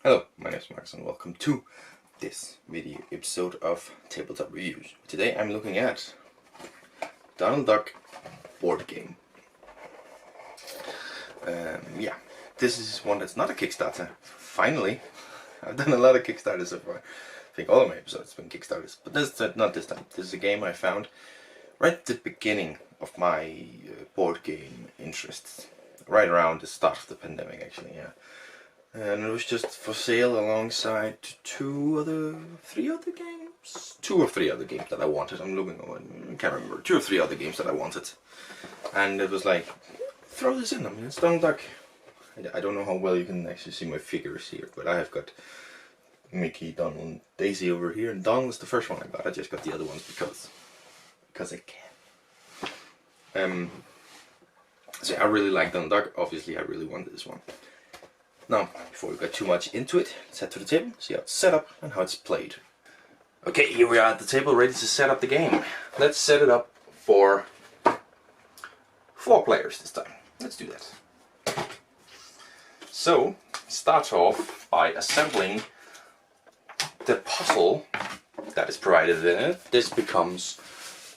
Hello, my name is Marcus and welcome to this video episode of Tabletop Reviews. Today I'm looking at Donald Duck board game. This is one that's not a Kickstarter. Finally, I've done a lot of Kickstarters so far. I think all of my episodes have been Kickstarters, but not this time. This is a game I found right at the beginning of my board game interests. Right around the start of the pandemic, actually, yeah. And it was just for sale alongside two or three other games that I wanted. I can't remember. 2 or 3 other games that I wanted. And it was like, throw this in. I mean, it's Donald Duck. I don't know how well you can actually see my figures here, but I have got Mickey, Donald, and Daisy over here. And Donald was the first one I got. I just got the other ones because I can. So I really like Donald Duck. Obviously, I really wanted this one. Now, before we get too much into it, let's head to the table, see how it's set up and how it's played. Okay, here we are at the table, ready to set up the game. Let's set it up for 4 players this time. Let's do that. So, start off by assembling the puzzle that is provided in it. This becomes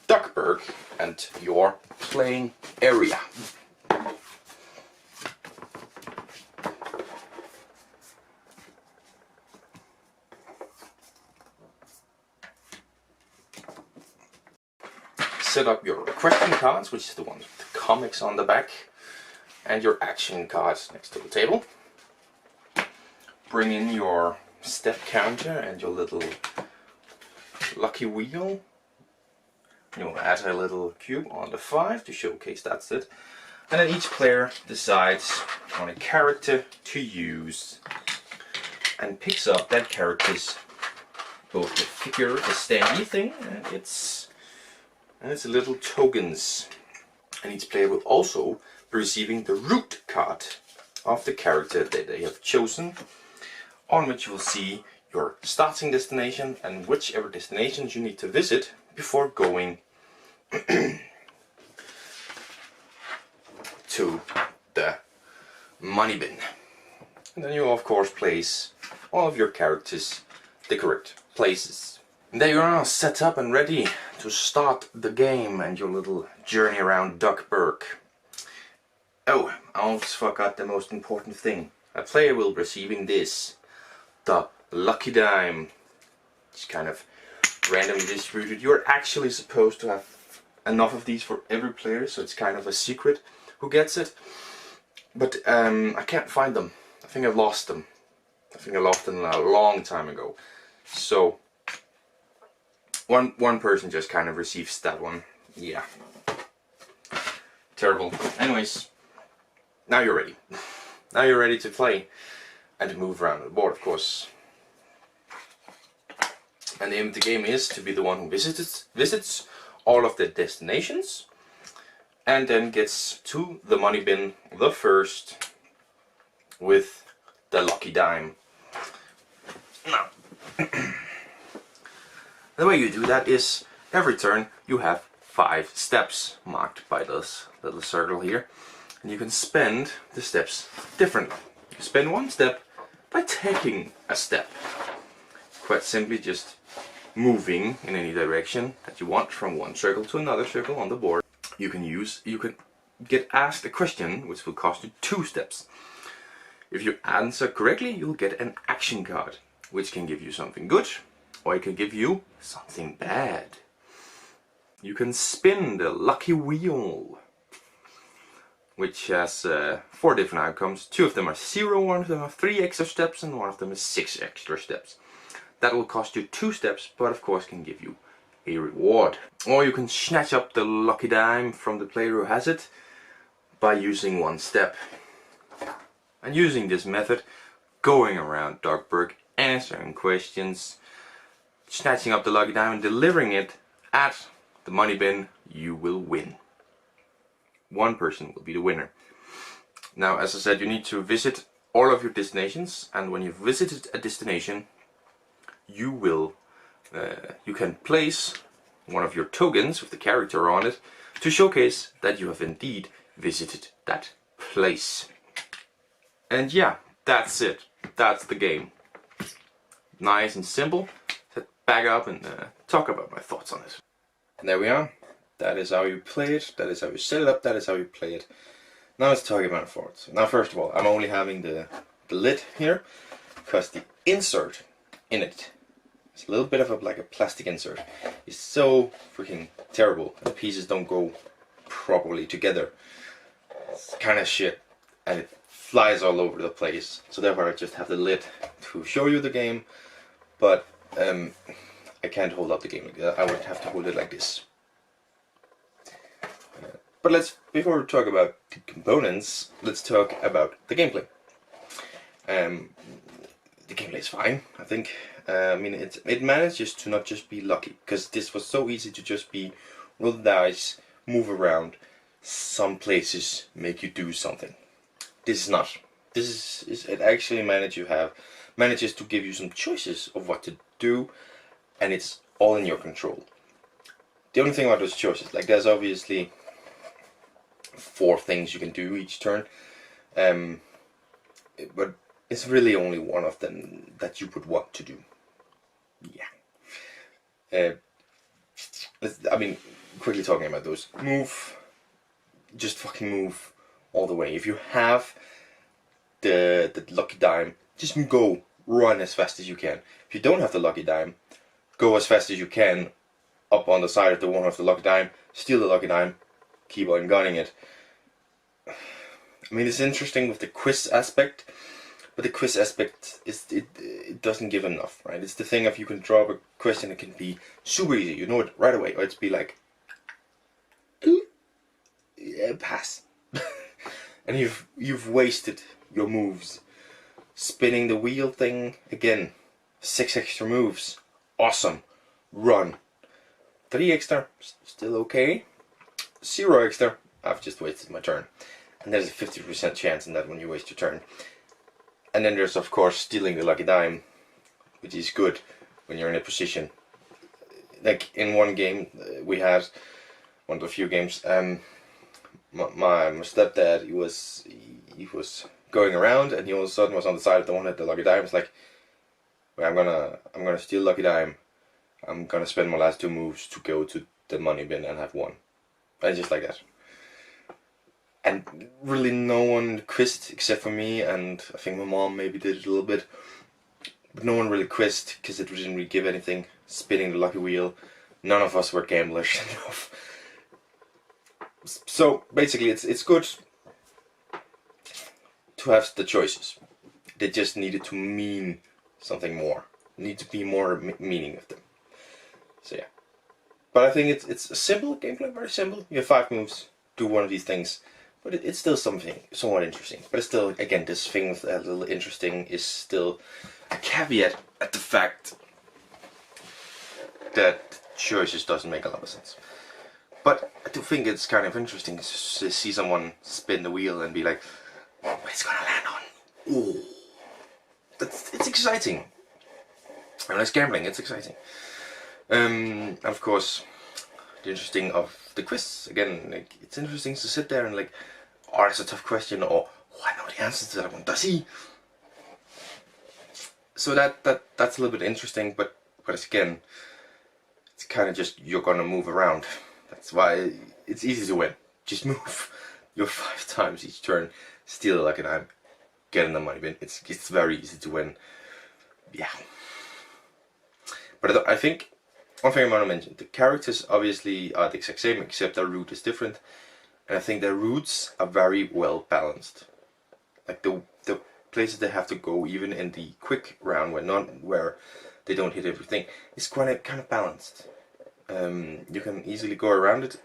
Duckburg and your playing area. Set up your question cards, which is the ones with the comics on the back, and your action cards next to the table. Bring in your step counter and your little lucky wheel. You'll add a little cube on the 5 to showcase that's it. And then each player decides on a character to use and picks up that character's both the figure, the standee thing, and its little tokens. And each player will also be receiving the root card of the character that they have chosen, on which you will see your starting destination and whichever destinations you need to visit before going to the money bin. And then you of course place all of your characters the correct places. And there you are now set up and ready to start the game and your little journey around Duckburg. Oh, I almost forgot the most important thing. A player will be receiving this, the lucky dime. It's kind of randomly distributed. You're actually supposed to have enough of these for every player, so it's kind of a secret who gets it. But I can't find them. I think I've lost them. I think I lost them a long time ago. So one person just kind of receives that one. Yeah. Terrible. Anyways, now you're ready. Now you're ready to play and to move around the board, of course. And the aim of the game is to be the one who visits all of the destinations and then gets to the money bin the first with the lucky dime. Now, the way you do that is every turn you have 5 steps marked by this little circle here, and you can spend the steps differently. You spend 1 step by taking a step. Quite simply just moving in any direction that you want from one circle to another circle on the board. You can get asked a question which will cost you 2 steps. If you answer correctly, you'll get an action card, which can give you something good, or it can give you something bad. You can spin the lucky wheel, which has 4 different outcomes. 2 of them are 0, 1 of them are 3 extra steps, and 1 of them is 6 extra steps. That will cost you 2 steps, but of course can give you a reward. Or you can snatch up the lucky dime from the player who has it by using 1 step. And using this method, going around Duckburg, answering questions, snatching up the lucky dime and delivering it at the money bin, you will win. 1 person will be the winner. Now, as I said, you need to visit all of your destinations, and when you've visited a destination, you can place one of your tokens with the character on it to showcase that you have indeed visited that place. And yeah, that's it. That's the game. nice and simple, set back up and talk about my thoughts on it. And there we are. That is how you play it. That is how you set it up. That is how you play it. Now let's talk about forwards. Now first of all, I'm only having the lid here because the insert in it, it's a little bit of like a plastic insert, is so freaking terrible. The pieces don't go properly together. It's kind of shit, and it flies all over the place. So therefore I just have the lid to show you the game, but I can't hold up the game like that. I would have to hold it like this. But before we talk about the components, let's talk about the gameplay. The gameplay is fine, I think. I mean, it manages to not just be lucky, because this was so easy to just be roll the dice, move around, some places make you do something. This is not. This is it actually manages to give you some choices of what to do, and it's all in your control. The only thing about those choices, like there's obviously 4 things you can do each turn, but it's really only one of them that you would want to do. Yeah. I mean, quickly talking about those. Move. Just fucking move all the way. If you have the lucky dime, just go. Run as fast as you can. If you don't have the lucky dime, go as fast as you can up on the side of the one of the lucky dime, steal the lucky dime, keep on gunning it. I mean, it's interesting with the quiz aspect, but the quiz aspect it doesn't give enough, right? It's the thing of you can draw up a question, it can be super easy, you know it right away, or it's be like, yeah, pass, and you've wasted your moves. Spinning the wheel thing again, 6 extra moves, awesome. Run. 3 extra, still okay. 0 extra, I've just wasted my turn. And there's a 50% chance in that when you waste your turn. And then there's of course stealing the lucky dime, which is good when you're in a position. Like in one game we had, one of the few games, my stepdad, he was going around and he all of a sudden was on the side of the one at the lucky dime. It's like, well, I'm gonna steal lucky dime. I'm gonna spend my last 2 moves to go to the money bin and have 1. And just like that. And really no one quizzed except for me, and I think my mom maybe did it a little bit. But no one really quizzed because it didn't really give anything. Spinning the lucky wheel. None of us were gamblers enough. So basically it's good to have the choices. They just needed to mean something more. Need to be more meaning of them. So yeah. But I think it's a simple gameplay, very simple. You have 5 moves, do one of these things. But it's still something somewhat interesting. But it's still, again, this thing with a little interesting is still a caveat at the fact that choices doesn't make a lot of sense. But I do think it's kind of interesting to see someone spin the wheel and be like, what it's gonna land on. Ooh. It's exciting. And it's gambling, it's exciting. Of course, the interesting of the quiz, again, like, it's interesting to sit there and like, oh, it's a tough question, or oh, I know the answer to that one, does he? So that's a little bit interesting, but again, it's kind of just, you're gonna move around. That's why it's easy to win. Just move your 5 times each turn, steal the lucky dime, get in the money bin. It's very easy to win. Yeah. But I think one thing I want to mention, the characters obviously are the exact same, except their route is different. And I think their routes are very well balanced. Like the places they have to go, even in the quick round, where they don't hit everything, is kind of balanced. You can easily go around it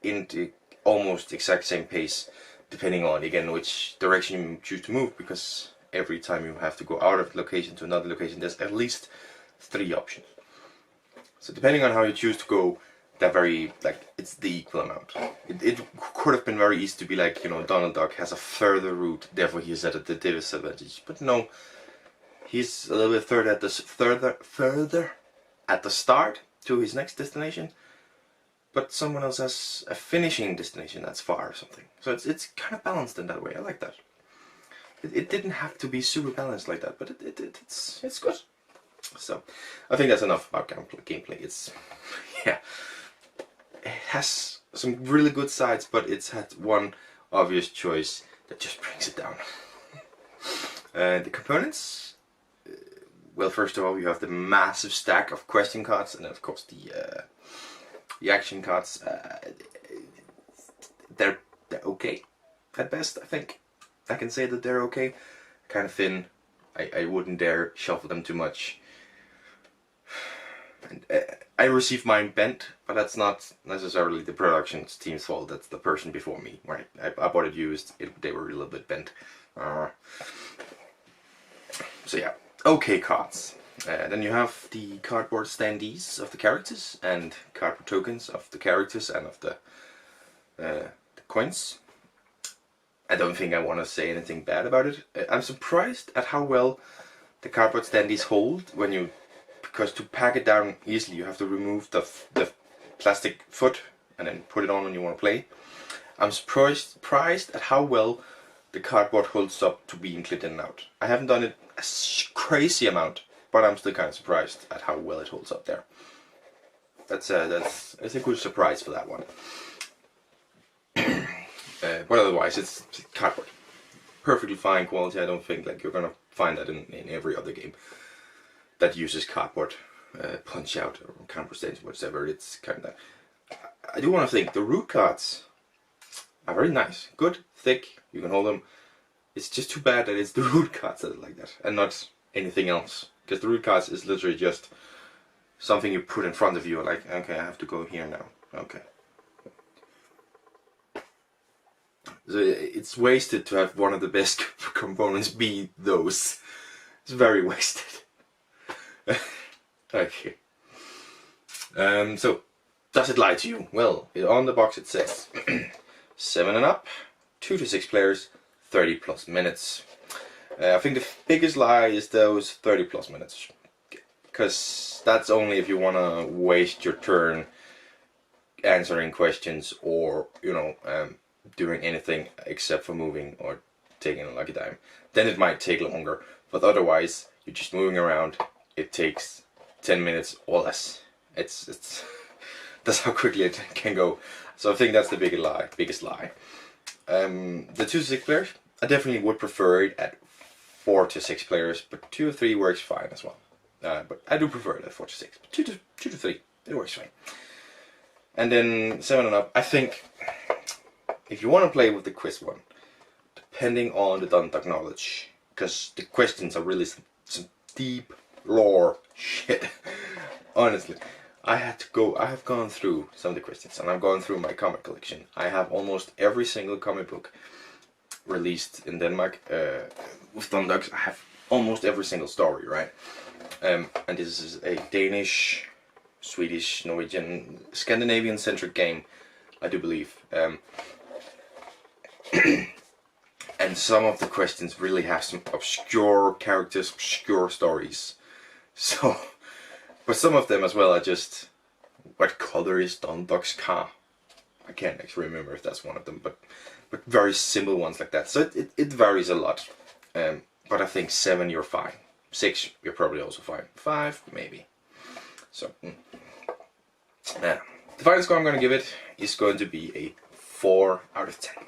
in the almost exact same pace, depending on, again, which direction you choose to move, because every time you have to go out of location to another location, there's at least 3 options. So depending on how you choose to go, they're very, like, it's the equal amount. It could have been very easy to be like, you know, Donald Duck has a further route, therefore he's at a disadvantage. But no, he's a little bit further at the start to his next destination, but someone else has a finishing destination that's far or something. So it's kind of balanced in that way. I like that. It didn't have to be super balanced like that, but it's good. So I think that's enough about gameplay. It's yeah, it has some really good sides, but it's had one obvious choice that just brings it down. The components, well, first of all, you have the massive stack of question cards, and of course the action cards. They're okay at best. I think I can say that they're okay. Kind of thin. I wouldn't dare shuffle them too much. And, I received mine bent, but that's not necessarily the production team's fault. That's the person before me. Right? I bought it used. They were a little bit bent. So yeah, okay cards. Then you have the cardboard standees of the characters and cardboard tokens of the characters and of the coins. I don't think I want to say anything bad about it. I'm surprised at how well the cardboard standees hold when you, because to pack it down easily you have to remove the plastic foot and then put it on when you want to play. I'm surprised at how well the cardboard holds up to being clipped in and out. I haven't done it a crazy amount, but I'm still kind of surprised at how well it holds up there. That's a good surprise for that one. But otherwise, it's cardboard. Perfectly fine quality. I don't think like you're gonna find that in every other game that uses cardboard punch out or cardboard stains, whatever. It's kind of that. I do want to think the root cards are very nice, good, thick. You can hold them. It's just too bad that it's the root cards that are like that and not anything else. Because the root cards is literally just something you put in front of you. Like, okay, I have to go here now. Okay. So it's wasted to have one of the best components be those. It's very wasted. Okay. So, does it lie to you? Well, on the box it says 7 and up, 2 to 6 players, 30 plus minutes. I think the biggest lie is those 30 plus minutes. Because that's only if you want to waste your turn answering questions or, you know, doing anything except for moving or taking a lucky dime. Then it might take longer, but otherwise you're just moving around. It takes 10 minutes or less. It's that's how quickly it can go. So I think that's the biggest lie. The 2 to 6 players, I definitely would prefer it at 4 to 6 players, but 2 or 3 works fine as well. But I do prefer it at 4 to 6. But 2 to 3, it works fine. And then 7 and up, I think if you want to play with the quiz one, depending on the Dundalk knowledge, because the questions are really some deep lore shit. Honestly, I have gone through some of the questions, and I've gone through my comic collection. I have almost every single comic book released in Denmark with Dundalk. I have almost every single story, right? And this is a Danish, Swedish, Norwegian, Scandinavian-centric game, I do believe. And some of the questions really have some obscure characters, obscure stories. So, but some of them as well are just, what color is Dundalk's car? I can't actually remember if that's one of them, but very simple ones like that. So it varies a lot. But I think 7 you're fine. 6 you're probably also fine. 5 maybe. So, the final score I'm going to give it is going to be a 4 out of 10.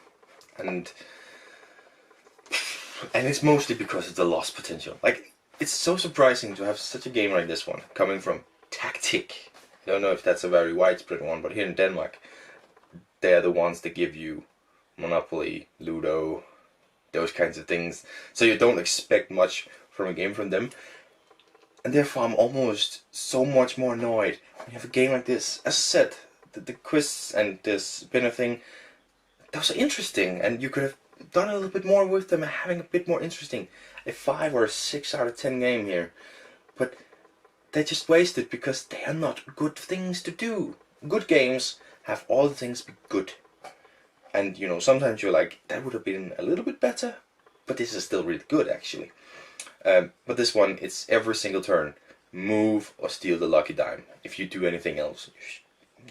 And it's mostly because of the lost potential. Like, it's so surprising to have such a game like this one coming from Tactic. I don't know if that's a very widespread one, but here in Denmark, they're the ones that give you Monopoly, Ludo, those kinds of things. So you don't expect much from a game from them. And therefore I'm almost so much more annoyed when you have a game like this. As I said, the quiz and this spinner thing, those are interesting, and you could have done a little bit more with them and having a bit more interesting. A 5 or a 6 out of 10 game here. But they just wasted because they are not good things to do. Good games have all the things be good. And you know, sometimes you're like, that would have been a little bit better, but this is still really good actually. But this one, it's every single turn. Move or steal the lucky dime. If you do anything else,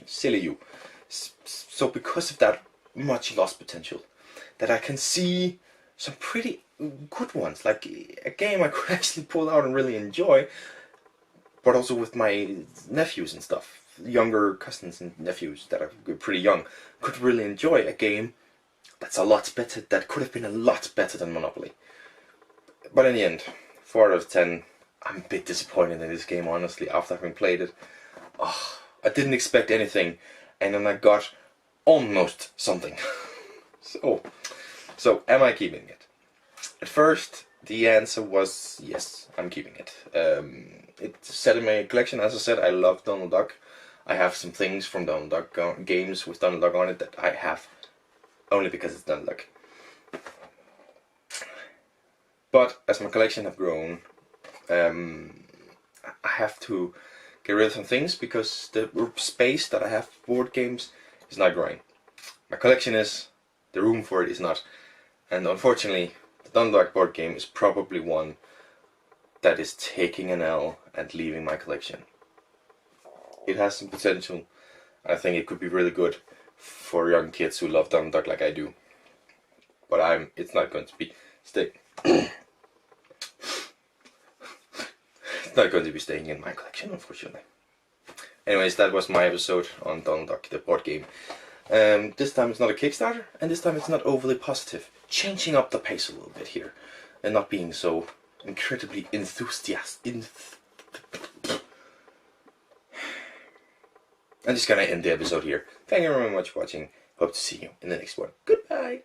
silly you. So because of that much lost potential, that I can see some pretty good ones. Like a game I could actually pull out and really enjoy. but also with my nephews and stuff. Younger cousins and nephews that are pretty young could really enjoy a game that's a lot better, that could have been a lot better than Monopoly. But in the end, 4 out of 10. I'm a bit disappointed in this game, honestly, after having played it. Oh, I didn't expect anything, and then I got almost something. So am I keeping it? At first, the answer was yes, I'm keeping it. It's set in my collection. As I said, I love Donald Duck. I have some things from Donald Duck games with Donald Duck on it that I have only because it's Donald Duck. But as my collection have grown, I have to get rid of some things because the space that I have for board games is not growing. My collection is, the room for it is not. And unfortunately, the Donald Duck board game is probably one that is taking an L and leaving my collection. It has some potential. I think it could be really good for young kids who love Donald Duck like I do. But it's not going to be It's not going to be staying in my collection, unfortunately. Anyways, that was my episode on Donald Duck, the board game. This time it's not a Kickstarter, and this time it's not overly positive. Changing up the pace a little bit here, and not being so incredibly enthusiastic. I'm just gonna end the episode here. Thank you very much for watching. Hope to see you in the next one. Goodbye!